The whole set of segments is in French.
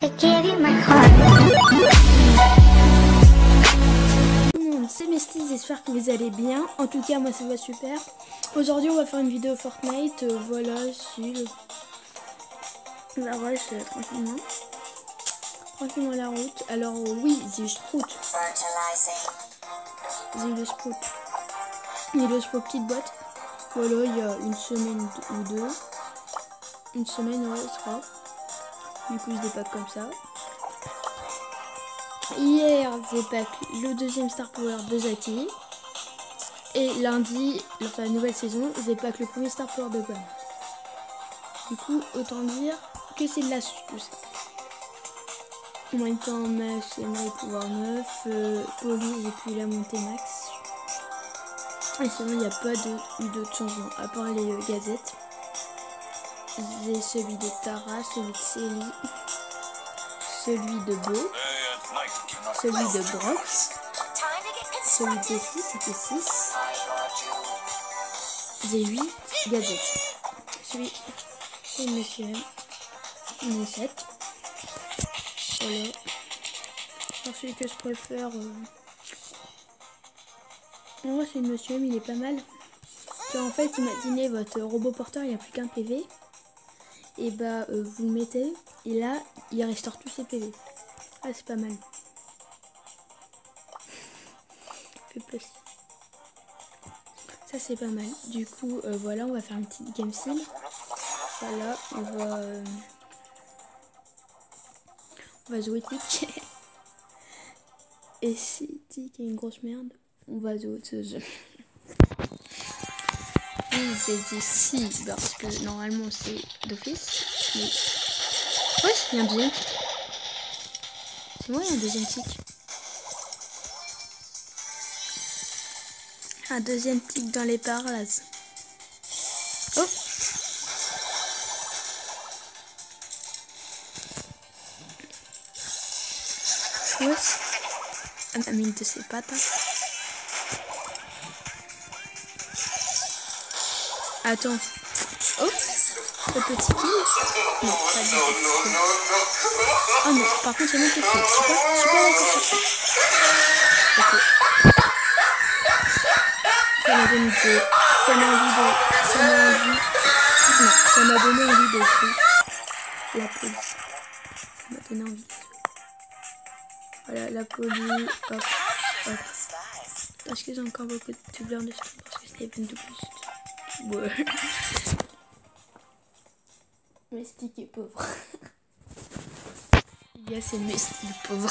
C'est Mesty, j'espère que vous allez bien. En tout cas, moi ça va super. Aujourd'hui, on va faire une vidéo Fortnite. Voilà, si la rush tranquillement. Tranquillement la route. Alors, oui, j'ai Sprout. J'ai le Sprout. Il le Sprout petite boîte. Voilà, il y a une semaine ou deux. Une semaine, ouais, je crois. Du coup, je dépack comme ça. Hier, j'ai pack le deuxième Star Power de Zaki. Et lundi, lors de la nouvelle saison, j'ai pack le premier Star Power de Pam. Du coup, autant dire que c'est de l'astuce tout ça. En même temps, max, et pouvoir 9, police et puis la montée max. Et sinon, il n'y a pas d'autres changements, à part les gazettes. J'ai celui de Tara, celui de Célie, celui de Beau, celui de Brock, celui de Jessie, c'était 6. J'ai 8 gadgets. Celui de Monsieur M, on est 7. Voilà. Alors celui que je préfère, en vrai c'est le Monsieur M, il est pas mal. En fait, imaginez votre robot porteur, il n'y a plus qu'un PV. Et bah vous le mettez et là il restaure tous ses PV. Ah c'est pas mal. Ça c'est pas mal. Du coup voilà, on va faire une petite game sim. Voilà, on va jouer Tic. Et si Tic est une grosse merde, on va jouer autre jeu. Oui, j'ai dit si parce que normalement c'est d'office. Mais... ouais, il y a un deuxième Tic. C'est moi, il y a un deuxième Tic. Un deuxième Tic dans les parages. Oh! Ouais. La mine de ses pattes. Attends. Oh! Le petit kill. Non, pas du tout. Oh non, par contre, c'est moi qui kill. Je suis pas d'accord sur ça. Ok. Ça m'a donné envie. Non, ça m'a donné envie de jouer la police. Ça m'a donné envie. Voilà, la police. Hop, hop. Parce que j'ai encore beaucoup de tubeurs de stream parce que c'était event de boost. Ouais. Mesty est pauvre. Les gars, c'est Mesty le pauvre.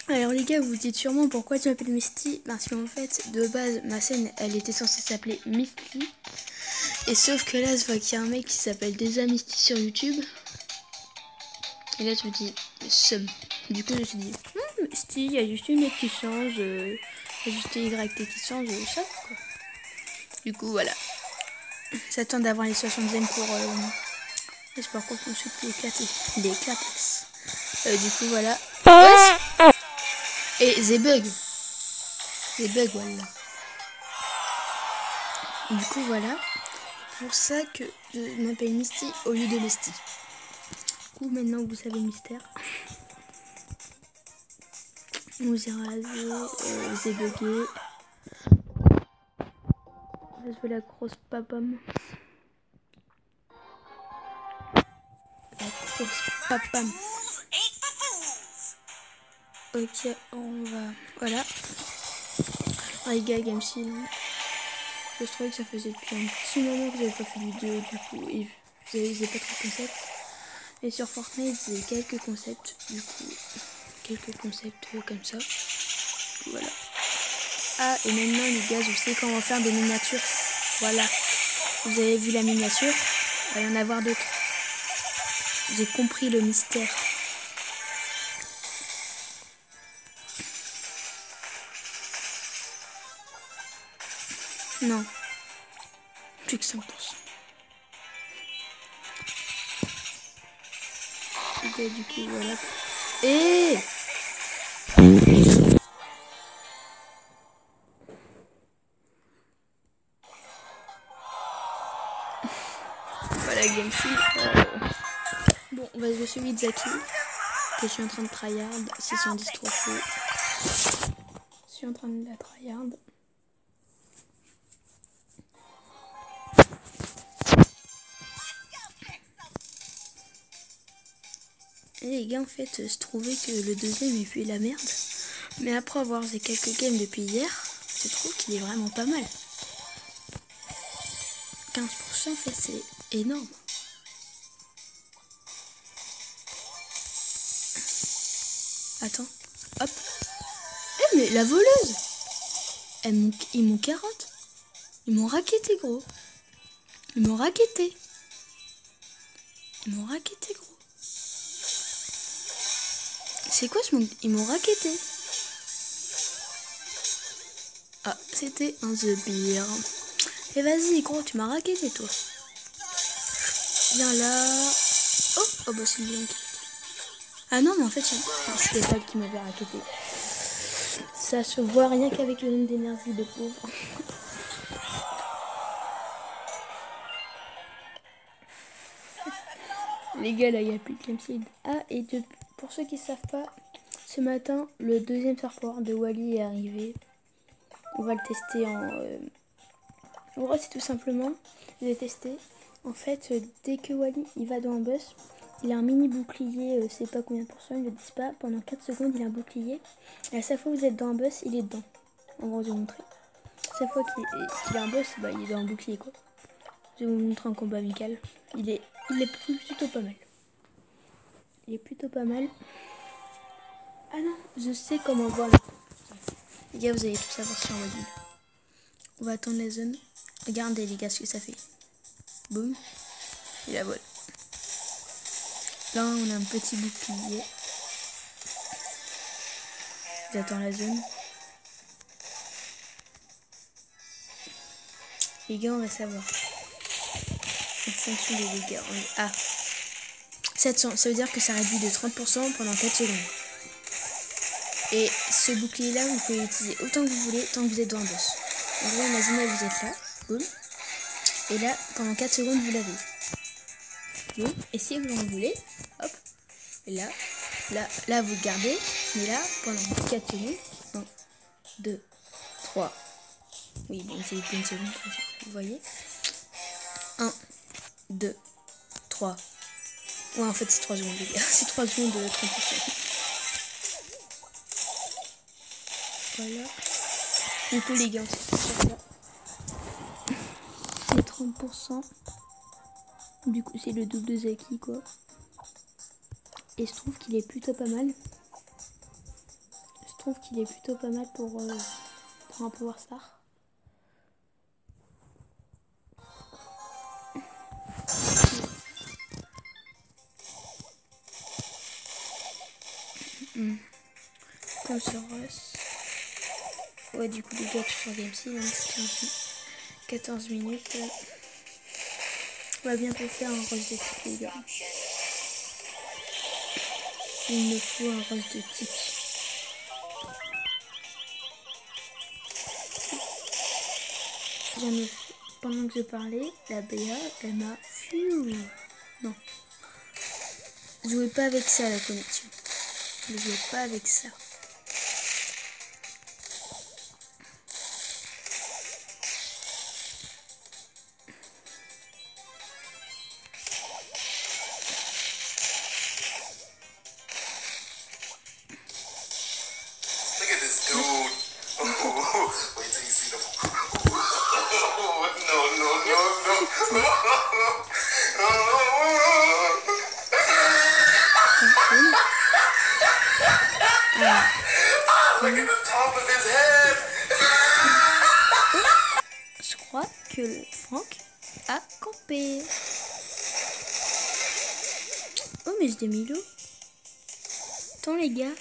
Alors les gars, vous vous dites sûrement pourquoi tu m'appelles Mesty. Parce qu'en fait, de base, ma scène, elle était censée s'appeler Misty. Et sauf que là, je vois qu'il y a un mec qui s'appelle déjà Misty sur YouTube. Et là, je me dis, sum. Du coup, je me suis dit, Misty, il y a juste une mec qui change. Il y a juste YT qui change, ça quoi. Du coup, voilà. J'attends d'avoir les 60e pour... j'espère qu'on peut se éclater. Les clapex. Du coup, voilà. Ouais. Et j'ai bug. J'ai bug, voilà. Du coup, voilà. Pour ça que je m'appelle Misty au lieu de Mesty. Du coup, maintenant vous savez le mystère. On ira j'ai bugué. Je fais la grosse papam. La grosse papam. Ok, on va... voilà. Les gars, game sim. Je trouvais que ça faisait depuis un petit moment que j'avais pas fait de vidéo, du coup, et j'ai pas trop de concepts. Et sur Fortnite, j'ai quelques concepts, du coup, quelques concepts comme ça. Voilà. Ah, et maintenant, les gars, je sais qu'on va faire des miniatures. Voilà. Vous avez vu la miniature? Il va y en avoir d'autres. J'ai compris le mystère. Non. Plus que 5%. Et du coup, voilà. Et voilà, game 6. Bon, on va jouer celui de Zaki. Que je suis en train de tryhard. 610 trophées. Je suis en train de la tryhard. Et les gars, en fait, je trouvais que le deuxième il puait la merde. Mais après avoir fait quelques games depuis hier, je trouve qu'il est vraiment pas mal. 15% en fait, c'est énorme. Attends, hop. Eh mais la voleuse, ils m'ont carotte. Ils m'ont racketté gros. Ils m'ont racketté. Ils m'ont racketté gros. C'est quoi ce monde? Ils m'ont racketté. Ah, c'était un The Beer. Et vas-y gros, tu m'as racketté toi. Viens là. Oh bah c'est bien. Ah non mais en fait c'était pas qui m'avait racketté. Ça se voit rien qu'avec le nombre d'énergie de pauvre. Les gars là il n'y a plus de gameseed. Ah et pour ceux qui ne savent pas, ce matin le deuxième surfboard de Wally est arrivé. On va le tester en gros c'est tout simplement, je l'ai testé. En fait dès que Wally il va dans un bus, il a un mini bouclier, je sais pas combien de pourcents, ils ne le disent pas. Pendant 4 secondes il a un bouclier. Et à chaque fois que vous êtes dans un bus, il est dedans. En gros je vais vous montrer. Chaque fois qu'il a un bus, bah, il est dans un bouclier quoi. Je vais vous montrer un combat amical. Il est plutôt pas mal. Il est plutôt pas mal. Ah non, je sais comment voir. Les gars, vous allez tout savoir sur Wally. On va attendre la zone. Regardez les gars ce que ça fait. Boum. Et la voilà. Là, on a un petit bouclier. J'attends la zone. Les gars, on va savoir. En fonction des dégâts. Ah 700, ça veut dire que ça réduit de 30% pendant 4 secondes. Et ce bouclier là, vous pouvez l'utiliser autant que vous voulez, tant que vous êtes dans le boss. En gros, imaginez vous êtes là, boum. Et là, pendant 4 secondes, vous l'avez. Boum. Et si vous en voulez, hop. Et là, vous le gardez. Mais là, pendant 4 secondes, 1, 2, 3. Oui, bon, c'est une seconde, vous voyez. 1, 2, 3. Ouais, en fait, c'est 3 secondes, les gars. C'est 3 secondes de 30%. Voilà. Du coup, les gars, c'est 30%. Du coup, c'est le double de Zaki, quoi. Et je trouve qu'il est plutôt pas mal. Je trouve qu'il est plutôt pas mal pour un Power Star. Comme sur Russ. Ouais, du coup, les gars, sur GameSeed, 14 minutes. On va bientôt faire un rush de type, les gars. Il me faut un rush de type. Pendant que je parlais, la BA, elle m'a... Non. Jouez pas avec ça, la connexion. Ne jouez pas avec ça. Look at this dude. Wait till you see the. Look at the top of his head. Je crois que Franck a campé. Oh, mais je l'ai mis l'eau. Attends, les gars.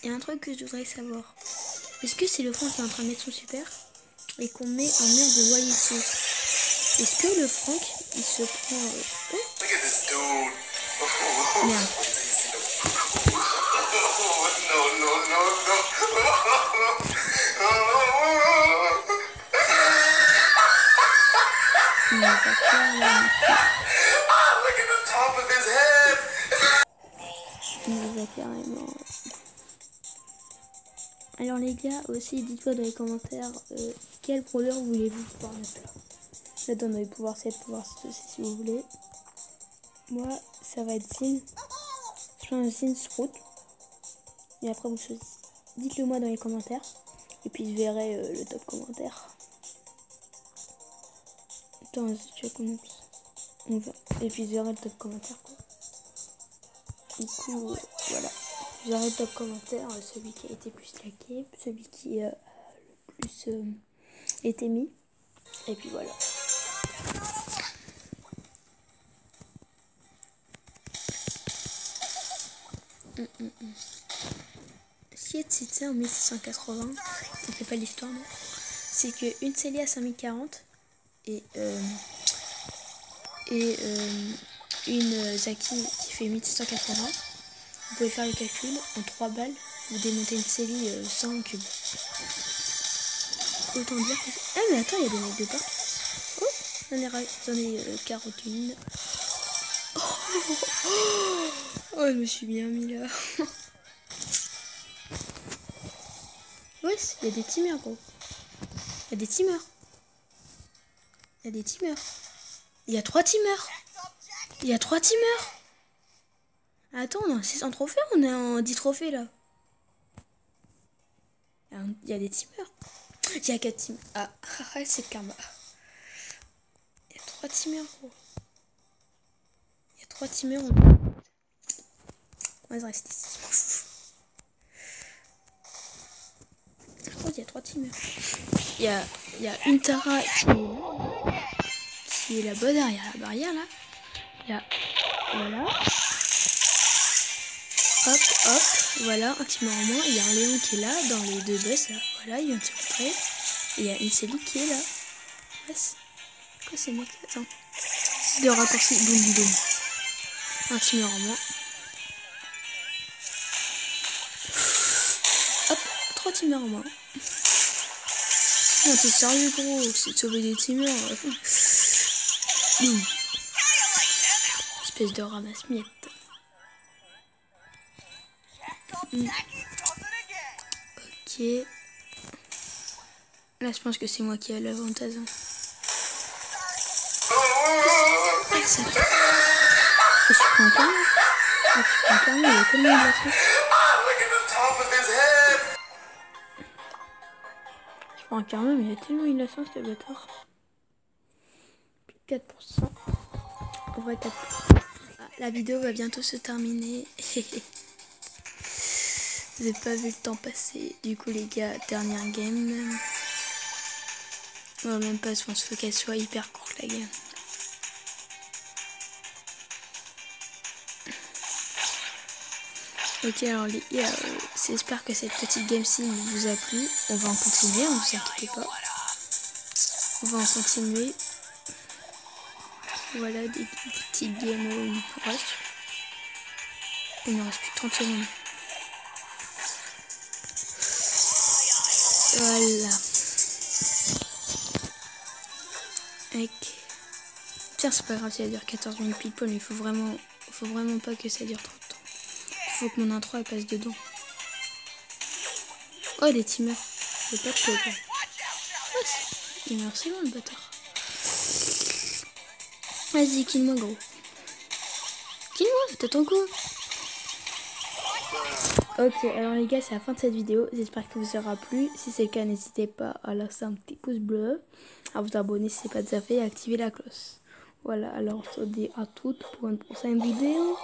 Il y a un truc que je voudrais savoir. Est-ce que c'est le Franck qui est en train de mettre son super et qu'on met un mur de Wally dessus? Est-ce que le Franck, il se prend... Oh merde. Il va faire look at the top of his head. Il les a carrément. Alors les gars, aussi dites-moi dans les commentaires quel brawler voulez-vous voir là. Là dans les pouvoirs 7, pouvoir 6 aussi si vous voulez. Moi ça va être Zin. Je prends un Zin Sprout. Et après vous choisissez. Dites-le moi dans les commentaires. Et puis je verrai le top commentaire. Attends, tu vois comment on va. Et puis je verrai le top commentaire quoi. Du coup voilà. Je verrai le top commentaire, celui qui a été plus liké, celui qui a le plus été mis. Et puis voilà. Ce qui est cité en 1680, ça fait pas l'histoire non, c'est que une Célie à 5040 et une Zaki qui fait 1680, vous pouvez faire le calcul, en 3 balles, vous démontez une Célie sans cube. Autant dire que... Ah mais attends, il y a des mecs de partout. Oh, j'en ai 41. Oh, je me suis bien mis là. Ouais, il y a des teamers gros. Il y a des teamers. Il y a des teamers. Il y a 3 teamers. Il y a 3 teamers. Attends, on a 600 trophées, on est en 10 trophées là. Il y a des teamers. Il y a 4 teamers. Ah, c'est le karma. Il y a 3 teamers gros. Il y a 3 teamers. On va rester ici. Par contre, il y a 3 teamers. Il y a une Tara qui est là-bas derrière la barrière là. Il y a... Voilà. Hop, hop. Voilà, un teamer en moins. Il y a un Léon qui est là, dans les 2 boss là. Voilà, il vient de se montrer. Et il y a une Célie qui est là. Yes. Quoi ces mecs? Attends. De raccourci, boum boum. Un teamer en moins. Hop, 3 teamers en moins. Non, t'es sérieux gros, c'est de sauver des teamers. Espèce de ramasse-miettes. Ok. Là, je pense que c'est moi qui ai l'avantage. Hein. Ah, ça fait... Je prends un carnet. Je prends un carnet, il y a tellement de glaçons. Je prends un carnet, mais il y a tellement de glaçons, ce bâtard. Plus de 4%. En vrai, 4%. Ah, la vidéo va bientôt se terminer. Vous n'avez pas vu le temps passer. Du coup, les gars, dernière game. Ouais, même pas, je pense qu'il faut qu'elle soit hyper courte, la game. Ok, alors les gars, j'espère que cette petite game-ci vous a plu. On va en continuer, ne vous inquiétez pas. On va en continuer. Voilà, des petites games pour us. Il ne reste plus que 30 secondes. Voilà. Avec... Tiens, c'est pas grave si ça dure 14 minutes pile poil, mais il faut vraiment pas que ça dure trop de temps. Il faut que mon intro elle passe dedans. Oh, les teamers. J'ai pas de peu. Il meurt si loin le bâtard. Vas-y, kill-moi gros. Kill-moi, t'attends quoi? Ok, alors les gars, c'est la fin de cette vidéo. J'espère que vous aura plu. Si c'est le cas, n'hésitez pas à lâcher un petit pouce bleu, à vous abonner si ce n'est pas déjà fait et à activer la cloche. Voilà, alors on se dit à toutes pour une prochaine vidéo.